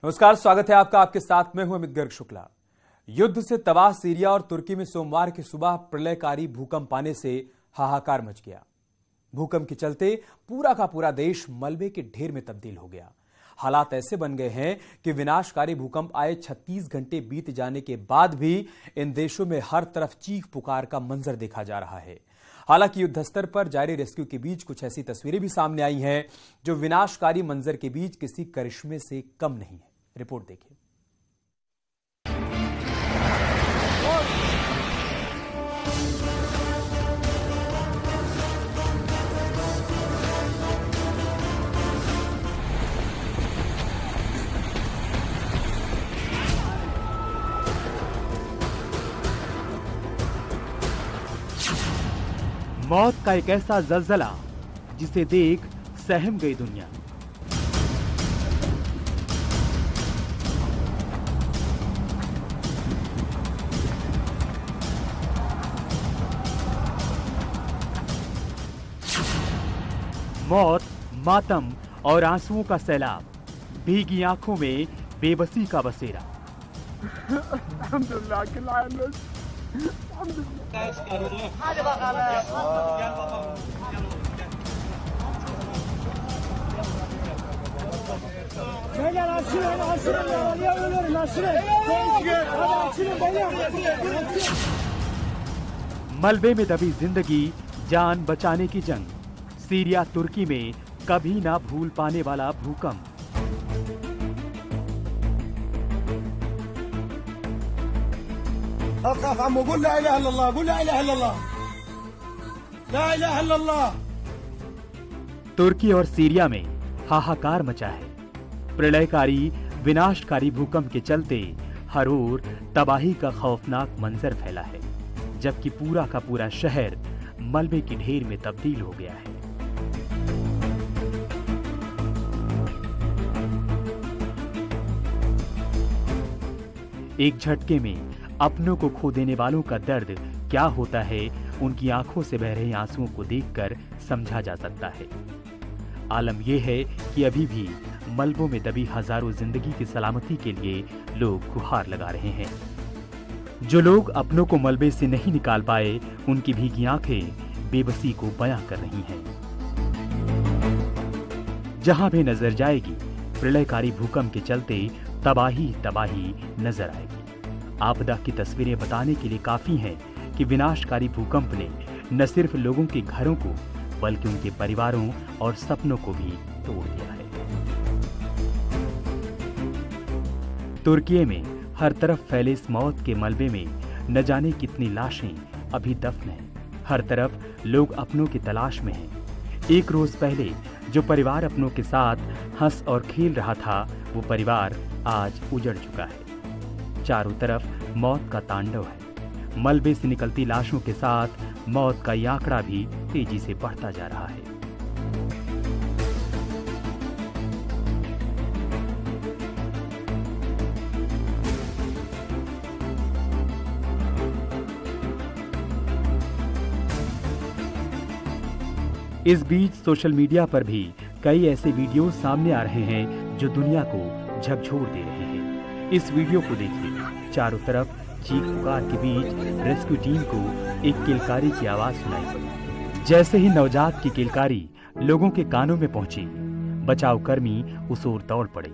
नमस्कार, स्वागत है आपका। आपके साथ में हूं अमित गर्ग शुक्ला। युद्ध से तबाह सीरिया और तुर्की में सोमवार की सुबह प्रलयकारी भूकंप आने से हाहाकार मच गया। भूकंप के चलते पूरा का पूरा देश मलबे के ढेर में तब्दील हो गया। हालात ऐसे बन गए हैं कि विनाशकारी भूकंप आए 36 घंटे बीत जाने के बाद भी इन देशों में हर तरफ चीख पुकार का मंजर देखा जा रहा है। हालांकि युद्ध स्तर पर जारी रेस्क्यू के बीच कुछ ऐसी तस्वीरें भी सामने आई हैं जो विनाशकारी मंजर के बीच किसी करिश्मे से कम नहीं है। रिपोर्ट देखिए। मौत का एक ऐसा जलजला जिसे देख सहम गई दुनिया। मौत, मातम और आंसुओं का सैलाब, भीगी आंखों में बेबसी का बसेरा। मलबे में दबी जिंदगी, जान बचाने की जंग। सीरिया तुर्की में कभी ना भूल पाने वाला भूकंप। तुर्की और सीरिया में हाहाकार मचा है। प्रलयकारी विनाशकारी भूकंप के चलते हर ओर तबाही का खौफनाक मंजर फैला है, जबकि पूरा का पूरा शहर मलबे के ढेर में तब्दील हो गया है। एक झटके में अपनों को खो देने वालों का दर्द क्या होता है, उनकी आंखों से बह रहे आंसुओं को देखकर समझा जा सकता है। आलम यह है कि अभी भी मलबों में दबी हजारों जिंदगी की सलामती के लिए लोग गुहार लगा रहे हैं। जो लोग अपनों को मलबे से नहीं निकाल पाए, उनकी भीगी आंखें बेबसी को बयां कर रही हैं। जहां भी नजर जाएगी, प्रलयकारी भूकंप के चलते तबाही तबाही नजर आएगी। आपदा की तस्वीरें बताने के लिए काफी हैं कि विनाशकारी भूकंप ने न सिर्फ लोगों के घरों को बल्कि उनके परिवारों और सपनों को भी तोड़ दिया है। तुर्की में हर तरफ फैले इस मौत के मलबे में न जाने कितनी लाशें अभी दफन हैं। हर तरफ लोग अपनों की तलाश में हैं। एक रोज पहले जो परिवार अपनों के साथ हंस और खेल रहा था, वो परिवार आज उजड़ चुका है। चारों तरफ मौत का तांडव है। मलबे से निकलती लाशों के साथ मौत का ये आंकड़ा भी तेजी से बढ़ता जा रहा है। इस बीच सोशल मीडिया पर भी कई ऐसे वीडियो सामने आ रहे हैं जो दुनिया को झकझोर दे रहे हैं। इस वीडियो को देखिए। चारों तरफ चीख पुकार के बीच रेस्क्यू टीम को एक किलकारी की आवाज सुनाई पड़ी। जैसे ही नवजात की किलकारी लोगों के कानों में पहुंची, बचाव कर्मी उस ओर दौड़ पड़े।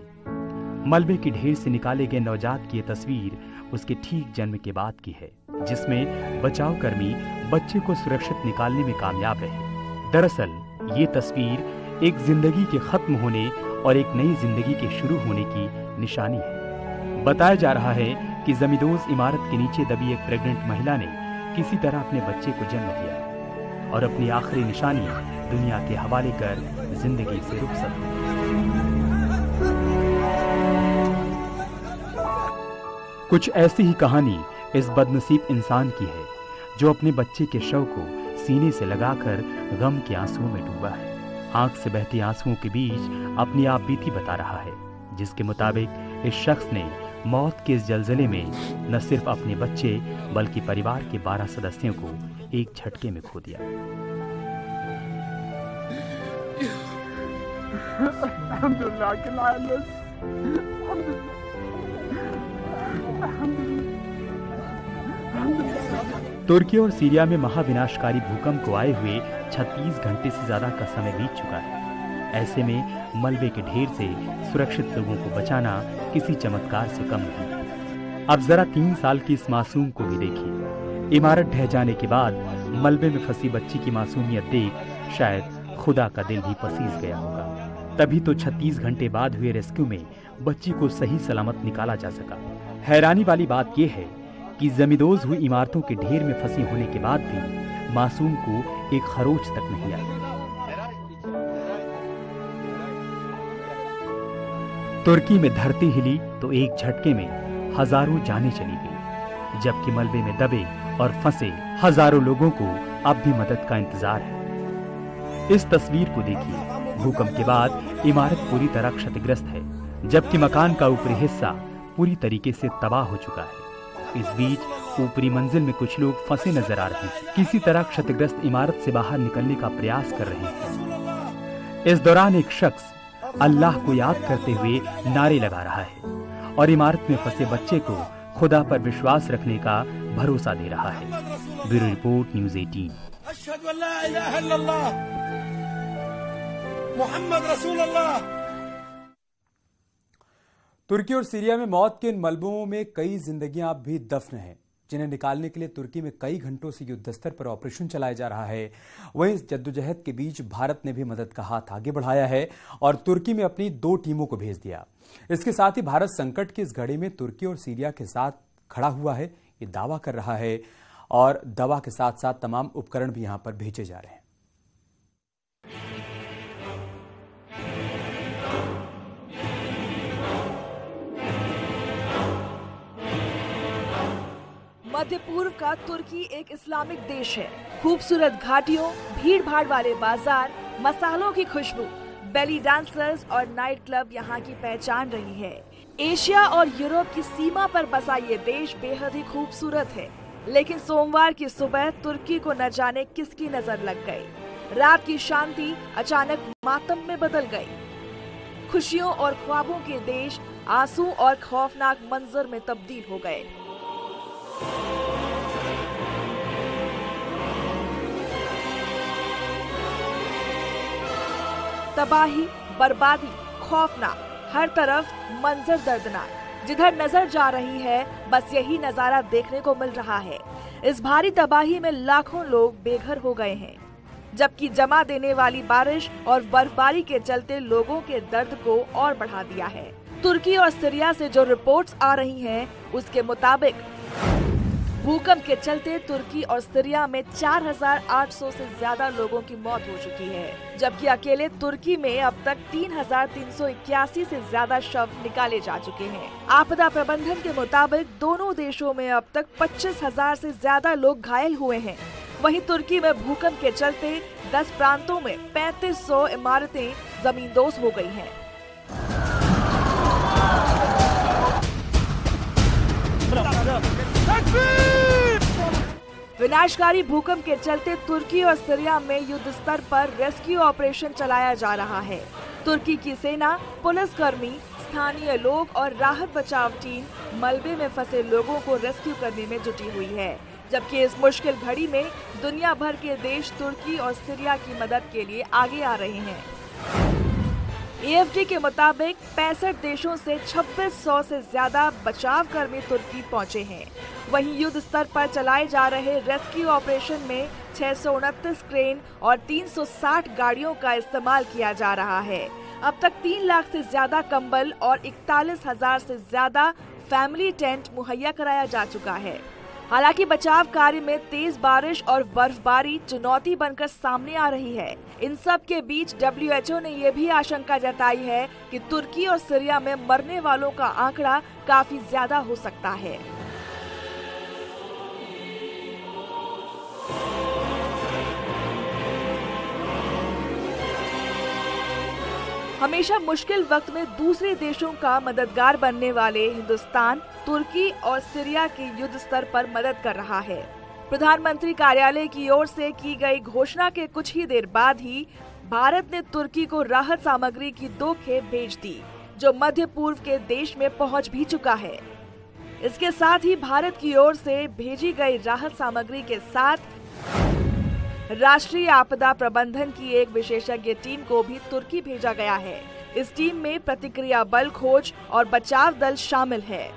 मलबे के ढेर से निकाले गए नवजात की यह तस्वीर उसके ठीक जन्म के बाद की है, जिसमें बचाव कर्मी बच्चे को सुरक्षित निकालने में कामयाब रहे। दरअसल ये तस्वीर एक जिंदगी के खत्म होने और एक नई जिंदगी के शुरू होने की निशानी है। बताया जा रहा है कि जमींदोज इमारत के नीचे दबी एक प्रेग्नेंट महिला ने किसी तरह अपने बच्चे को जन्म दिया और अपनी आखिरी निशानी दुनिया के हवाले कर जिंदगी से रुखसत हो गई। कुछ ऐसी ही कहानी इस बदनसीब इंसान की है जो अपने बच्चे के शव को सीने से लगाकर गम के आंसुओं में डूबा है। आंख से बहती आंसुओं के बीच अपनी आप बीती बता रहा है, जिसके मुताबिक इस शख्स ने मौत के इस जलजले में न सिर्फ अपने बच्चे बल्कि परिवार के 12 सदस्यों को एक झटके में खो दिया। तुर्की और सीरिया में महाविनाशकारी भूकंप को आए हुए 36 घंटे से ज्यादा का समय बीत चुका है। ऐसे में मलबे के ढेर से सुरक्षित लोगों को बचाना किसी चमत्कार से कम नहीं। अब जरा 3 साल की इस मासूम को भी देखिए। इमारत ढह जाने के बाद मलबे में फंसी बच्ची की मासूमियत देख शायद खुदा का दिल भी पसीज गया होगा। तभी तो 36 घंटे बाद हुए रेस्क्यू में बच्ची को सही सलामत निकाला जा सका। हैरानी वाली बात यह है कि जमींदोज हुई इमारतों के ढेर में फंसी होने के बाद भी मासूम को एक खरोच तक नहीं आई। तुर्की में धरती हिली तो एक झटके में हजारों जानें चली गई, जबकि मलबे में दबे और फंसे हजारों लोगों को अब भी मदद का इंतजार है। इस तस्वीर को देखिए। भूकंप के बाद इमारत पूरी तरह क्षतिग्रस्त है, जबकि मकान का ऊपरी हिस्सा पूरी तरीके से तबाह हो चुका है। इस बीच ऊपरी मंजिल में कुछ लोग फंसे नजर आ रहे हैं, किसी तरह क्षतिग्रस्त इमारत से बाहर निकलने का प्रयास कर रहे हैं। इस दौरान एक शख्स अल्लाह को याद करते हुए नारे लगा रहा है और इमारत में फंसे बच्चे को खुदा पर विश्वास रखने का भरोसा दे रहा है। Bureau report, news 18। अशहदु अल्ला इलाहा इल्लल्लाह मुहम्मद रसूलुल्लाह। तुर्की और सीरिया में मौत के इन मलबों में कई जिंदगियां अब भी दफन हैं, जिन्हें निकालने के लिए तुर्की में कई घंटों से युद्ध स्तर पर ऑपरेशन चलाया जा रहा है। वहीं इस जद्दोजहद के बीच भारत ने भी मदद का हाथ आगे बढ़ाया है और तुर्की में अपनी 2 टीमों को भेज दिया। इसके साथ ही भारत संकट की इस घड़ी में तुर्की और सीरिया के साथ खड़ा हुआ है, ये दावा कर रहा है और दवा के साथ साथ तमाम उपकरण भी यहां पर भेजे जा रहे हैं। मध्य पूर्व का तुर्की एक इस्लामिक देश है। खूबसूरत घाटियों, भीड़ भाड़ वाले बाजार, मसालों की खुशबू, बेली डांसर्स और नाइट क्लब यहाँ की पहचान रही है। एशिया और यूरोप की सीमा पर बसा ये देश बेहद ही खूबसूरत है, लेकिन सोमवार की सुबह तुर्की को न जाने किसकी नजर लग गई। रात की शांति अचानक मातम में बदल गई। खुशियों और ख्वाबों के देश आंसू और खौफनाक मंजर में तब्दील हो गए। तबाही, बर्बादी, खौफनाक, हर तरफ मंजर दर्दनाक। जिधर नजर जा रही है बस यही नजारा देखने को मिल रहा है। इस भारी तबाही में लाखों लोग बेघर हो गए हैं, जबकि जमा देने वाली बारिश और बर्फबारी के चलते लोगों के दर्द को और बढ़ा दिया है। तुर्की और सीरिया से जो रिपोर्ट्स आ रही हैं, उसके मुताबिक भूकंप के चलते तुर्की और सीरिया में 4,800 से ज्यादा लोगों की मौत हो चुकी है, जबकि अकेले तुर्की में अब तक 3,381 से ज्यादा शव निकाले जा चुके हैं। आपदा प्रबंधन के मुताबिक दोनों देशों में अब तक 25,000 से ज्यादा लोग घायल हुए हैं। वहीं तुर्की में भूकंप के चलते 10 प्रांतों में 3500 इमारतें जमींदोज हो गई हैं। विनाशकारी भूकंप के चलते तुर्की और सीरिया में युद्ध स्तर पर रेस्क्यू ऑपरेशन चलाया जा रहा है। तुर्की की सेना, पुलिसकर्मी, स्थानीय लोग और राहत बचाव टीम मलबे में फंसे लोगों को रेस्क्यू करने में जुटी हुई है, जबकि इस मुश्किल घड़ी में दुनिया भर के देश तुर्की और सीरिया की मदद के लिए आगे आ रहे हैं। AFD के मुताबिक 65 देशों से 2600 से ज्यादा बचाव कर्मी तुर्की पहुंचे हैं। वहीं युद्ध स्तर पर चलाए जा रहे रेस्क्यू ऑपरेशन में 629 क्रेन और 360 गाड़ियों का इस्तेमाल किया जा रहा है। अब तक 3 लाख से ज्यादा कंबल और 41,000 से ज्यादा फैमिली टेंट मुहैया कराया जा चुका है। हालांकि बचाव कार्य में तेज बारिश और बर्फबारी चुनौती बनकर सामने आ रही है। इन सब के बीच WHO ने यह भी आशंका जताई है कि तुर्की और सीरिया में मरने वालों का आंकड़ा काफी ज्यादा हो सकता है। हमेशा मुश्किल वक्त में दूसरे देशों का मददगार बनने वाले हिंदुस्तान तुर्की और सीरिया के युद्ध स्तर पर मदद कर रहा है। प्रधानमंत्री कार्यालय की ओर से की गई घोषणा के कुछ ही देर बाद ही भारत ने तुर्की को राहत सामग्री की 2 खेप भेज दी, जो मध्य पूर्व के देश में पहुंच भी चुका है। इसके साथ ही भारत की ओर से भेजी गई राहत सामग्री के साथ राष्ट्रीय आपदा प्रबंधन की एक विशेषज्ञ टीम को भी तुर्की भेजा गया है। इस टीम में प्रतिक्रिया बल, खोज और बचाव दल शामिल है।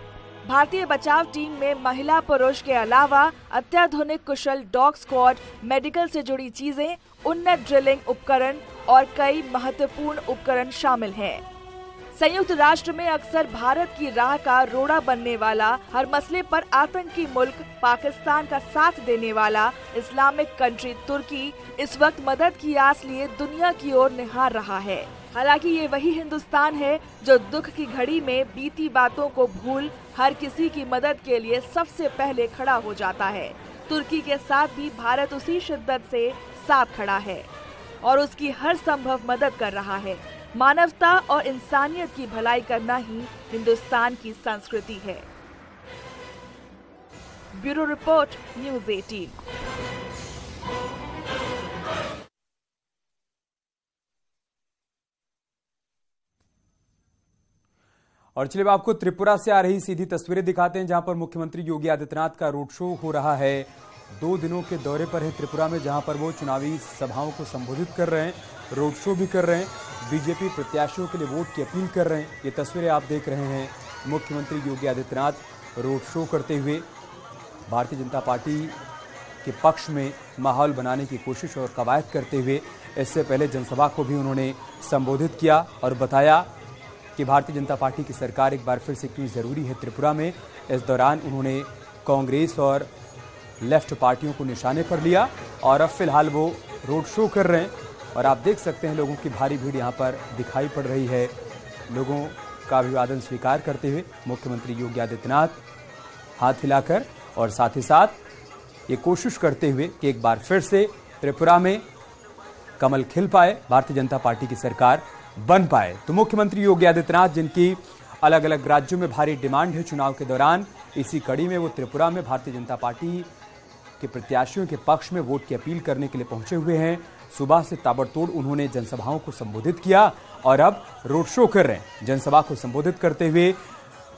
भारतीय बचाव टीम में महिला पुरुष के अलावा अत्याधुनिक कुशल डॉग स्क्वाड, मेडिकल से जुड़ी चीजें, उन्नत ड्रिलिंग उपकरण और कई महत्वपूर्ण उपकरण शामिल हैं। संयुक्त राष्ट्र में अक्सर भारत की राह का रोड़ा बनने वाला, हर मसले पर आतंकी मुल्क पाकिस्तान का साथ देने वाला इस्लामिक कंट्री तुर्की इस वक्त मदद की आस लिए दुनिया की ओर निहार रहा है। हालांकि ये वही हिंदुस्तान है जो दुख की घड़ी में बीती बातों को भूल हर किसी की मदद के लिए सबसे पहले खड़ा हो जाता है। तुर्की के साथ भी भारत उसी शिद्दत से साथ खड़ा है और उसकी हर संभव मदद कर रहा है। मानवता और इंसानियत की भलाई करना ही हिंदुस्तान की संस्कृति है। Bureau report, news 18। और चलिए आपको त्रिपुरा से आ रही सीधी तस्वीरें दिखाते हैं, जहां पर मुख्यमंत्री योगी आदित्यनाथ का रोड शो हो रहा है। 2 दिनों के दौरे पर है त्रिपुरा में, जहां पर वो चुनावी सभाओं को संबोधित कर रहे हैं, रोड शो भी कर रहे हैं, बीजेपी प्रत्याशियों के लिए वोट की अपील कर रहे हैं। ये तस्वीरें आप देख रहे हैं, मुख्यमंत्री योगी आदित्यनाथ रोड शो करते हुए भारतीय जनता पार्टी के पक्ष में माहौल बनाने की कोशिश और कवायद करते हुए। इससे पहले जनसभा को भी उन्होंने संबोधित किया और बताया कि भारतीय जनता पार्टी की सरकार एक बार फिर से क्यों ज़रूरी है त्रिपुरा में। इस दौरान उन्होंने कांग्रेस और लेफ्ट पार्टियों को निशाने पर लिया और अब फिलहाल वो रोड शो कर रहे हैं। और आप देख सकते हैं लोगों की भारी भीड़ यहाँ पर दिखाई पड़ रही है। लोगों का अभिवादन स्वीकार करते हुए मुख्यमंत्री योगी आदित्यनाथ हाथ हिलाकर और साथ ही साथ ये कोशिश करते हुए कि एक बार फिर से त्रिपुरा में कमल खिल पाए, भारतीय जनता पार्टी की सरकार बन पाए। तो मुख्यमंत्री योगी आदित्यनाथ, जिनकी अलग अलग राज्यों में भारी डिमांड है चुनाव के दौरान, इसी कड़ी में वो त्रिपुरा में भारतीय जनता पार्टी के प्रत्याशियों के पक्ष में वोट की अपील करने के लिए पहुंचे हुए हैं। सुबह से ताबड़तोड़ उन्होंने जनसभाओं को संबोधित किया और अब रोड शो कर रहे हैं। जनसभा को संबोधित करते हुए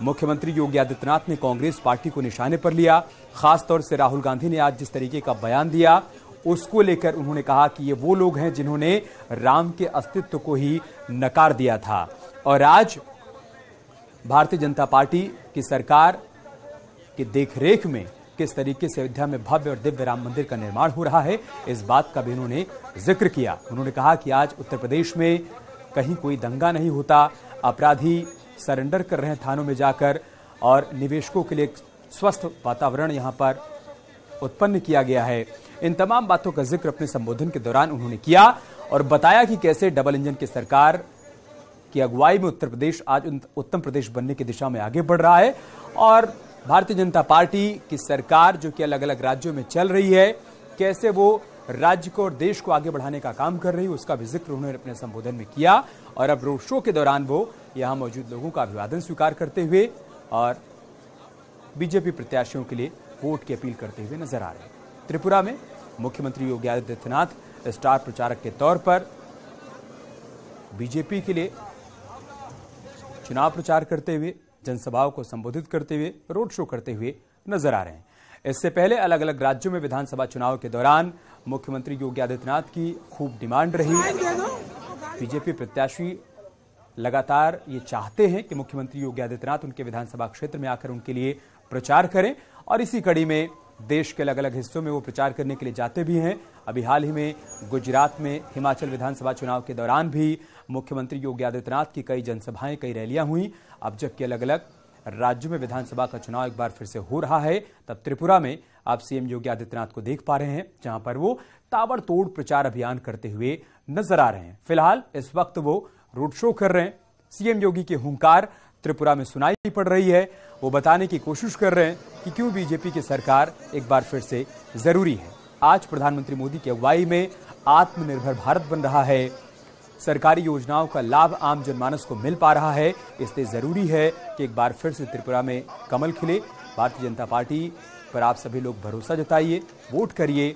मुख्यमंत्री योगी आदित्यनाथ ने कांग्रेस पार्टी को निशाने पर लिया। खासतौर से राहुल गांधी ने आज जिस तरीके का बयान दिया, उसको लेकर उन्होंने कहा कि ये वो लोग हैं जिन्होंने राम के अस्तित्व को ही नकार दिया था और आज भारतीय जनता पार्टी की सरकार की देखरेख में किस तरीके से अयोध्या में भव्य और दिव्य राम मंदिर का निर्माण हो रहा है, इस बात का भी उन्होंने जिक्र किया। उन्होंने कहा कि आज उत्तर प्रदेश में कहीं कोई दंगा नहीं होता, अपराधी सरेंडर कर रहे हैं थानों में जाकर और निवेशकों के लिए एक स्वस्थ वातावरण यहां पर उत्पन्न किया गया है। इन तमाम बातों का जिक्र अपने संबोधन के दौरान उन्होंने किया और बताया कि कैसे डबल इंजन की सरकार की अगुवाई में उत्तर प्रदेश आज उत्तम प्रदेश बनने की दिशा में आगे बढ़ रहा है और भारतीय जनता पार्टी की सरकार जो कि अलग अलग राज्यों में चल रही है, कैसे वो राज्य को और देश को आगे बढ़ाने का काम कर रही है, उसका भी जिक्र उन्होंने अपने संबोधन में किया। और अब रोड शो के दौरान वो यहां मौजूद लोगों का अभिवादन स्वीकार करते हुए और बीजेपी प्रत्याशियों के लिए वोट की अपील करते हुए नजर आ रहे हैं। त्रिपुरा में मुख्यमंत्री योगी आदित्यनाथ स्टार प्रचारक के तौर पर बीजेपी के लिए चुनाव प्रचार करते हुए, जनसभाओं को संबोधित करते हुए, रोड शो करते हुए नजर आ रहे हैं। इससे पहले अलग अलग राज्यों में विधानसभा चुनाव के दौरान मुख्यमंत्री योगी आदित्यनाथ की खूब डिमांड रही। बीजेपी प्रत्याशी लगातार ये चाहते हैं कि मुख्यमंत्री योगी आदित्यनाथ उनके विधानसभा क्षेत्र में आकर उनके लिए प्रचार करें और इसी कड़ी में देश के अलग अलग हिस्सों में वो प्रचार करने के लिए जाते भी हैं। अभी हाल ही में गुजरात में हिमाचल विधानसभा चुनाव के दौरान भी मुख्यमंत्री योगी आदित्यनाथ की कई जनसभाएं, कई रैलियां हुई। अब जबकि अलग अलग राज्यों में विधानसभा का चुनाव एक बार फिर से हो रहा है, तब त्रिपुरा में आप सीएम योगी आदित्यनाथ को देख पा रहे हैं, जहां पर वो ताबड़तोड़ प्रचार अभियान करते हुए नजर आ रहे हैं। फिलहाल इस वक्त वो रोड शो कर रहे हैं। सीएम योगी की हुंकार त्रिपुरा में सुनाई पड़ रही है। वो बताने की कोशिश कर रहे हैं कि क्यों बीजेपी की सरकार एक बार फिर से जरूरी है। आज प्रधानमंत्री मोदी की अगुवाई में आत्मनिर्भर भारत बन रहा है, सरकारी योजनाओं का लाभ आम जनमानस को मिल पा रहा है, इसलिए जरूरी है कि एक बार फिर से त्रिपुरा में कमल खिले। भारतीय जनता पार्टी पर आप सभी लोग भरोसा जताइए, वोट करिए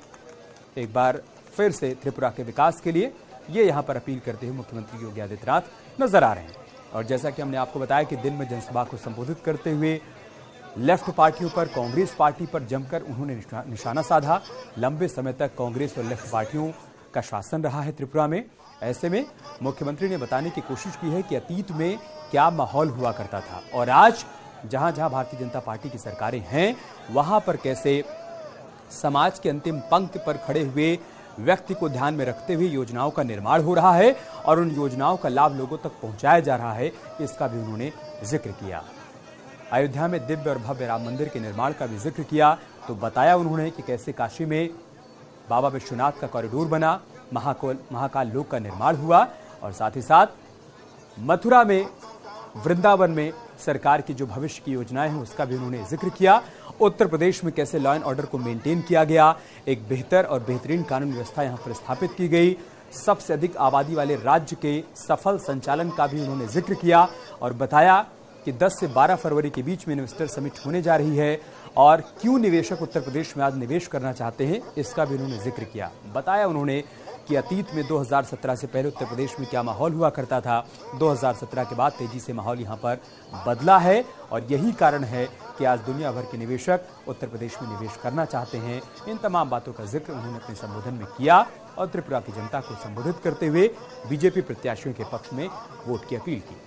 एक बार फिर से त्रिपुरा के विकास के लिए। ये यहाँ पर अपील करते हुए मुख्यमंत्री योगी आदित्यनाथ नजर आ रहे हैं। और जैसा कि हमने आपको बताया कि दिन में जनसभा को संबोधित करते हुए लेफ्ट पार्टियों पर, कांग्रेस पार्टी पर जमकर उन्होंने निशाना साधा। लंबे समय तक कांग्रेस और लेफ्ट पार्टियों का शासन रहा है त्रिपुरा में। ऐसे में मुख्यमंत्री ने बताने की कोशिश की है कि अतीत में क्या माहौल हुआ करता था और आज जहां जहां भारतीय जनता पार्टी की सरकारें हैं वहां पर कैसे समाज के अंतिम पंक्ति पर खड़े हुए व्यक्ति को ध्यान में रखते हुए योजनाओं का निर्माण हो रहा है और उन योजनाओं का लाभ लोगों तक पहुंचाया जा रहा है, इसका भी उन्होंने जिक्र किया। अयोध्या में दिव्य और भव्य राम मंदिर के निर्माण का भी जिक्र किया तो बताया उन्होंने कि कैसे काशी में बाबा विश्वनाथ का कॉरिडोर बना, महाकाल लोक का निर्माण हुआ और साथ ही साथ मथुरा में, वृंदावन में सरकार की जो भविष्य की योजनाएं हैं उसका भी उन्होंने जिक्र किया। उत्तर प्रदेश में कैसे लॉ एंड ऑर्डर को मेंटेन किया गया, एक बेहतर और बेहतरीन कानून व्यवस्था यहां पर स्थापित की गई, सबसे अधिक आबादी वाले राज्य के सफल संचालन का भी उन्होंने जिक्र किया और बताया कि 10 से 12 फरवरी के बीच में इन्वेस्टर समिट होने जा रही है और क्यों निवेशक उत्तर प्रदेश में आज निवेश करना चाहते हैं इसका भी उन्होंने जिक्र किया। बताया उन्होंने कि अतीत में 2017 से पहले उत्तर प्रदेश में क्या माहौल हुआ करता था, 2017 के बाद तेजी से माहौल यहां पर बदला है और यही कारण है कि आज दुनिया भर के निवेशक उत्तर प्रदेश में निवेश करना चाहते हैं। इन तमाम बातों का जिक्र उन्होंने अपने संबोधन में किया और त्रिपुरा की जनता को संबोधित करते हुए बीजेपी प्रत्याशियों के पक्ष में वोट की अपील की।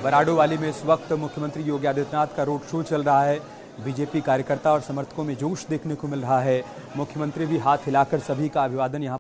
बराडोवाली में इस वक्त मुख्यमंत्री योगी आदित्यनाथ का रोड शो चल रहा है। बीजेपी कार्यकर्ता और समर्थकों में जोश देखने को मिल रहा है। मुख्यमंत्री भी हाथ हिलाकर सभी का अभिवादन यहां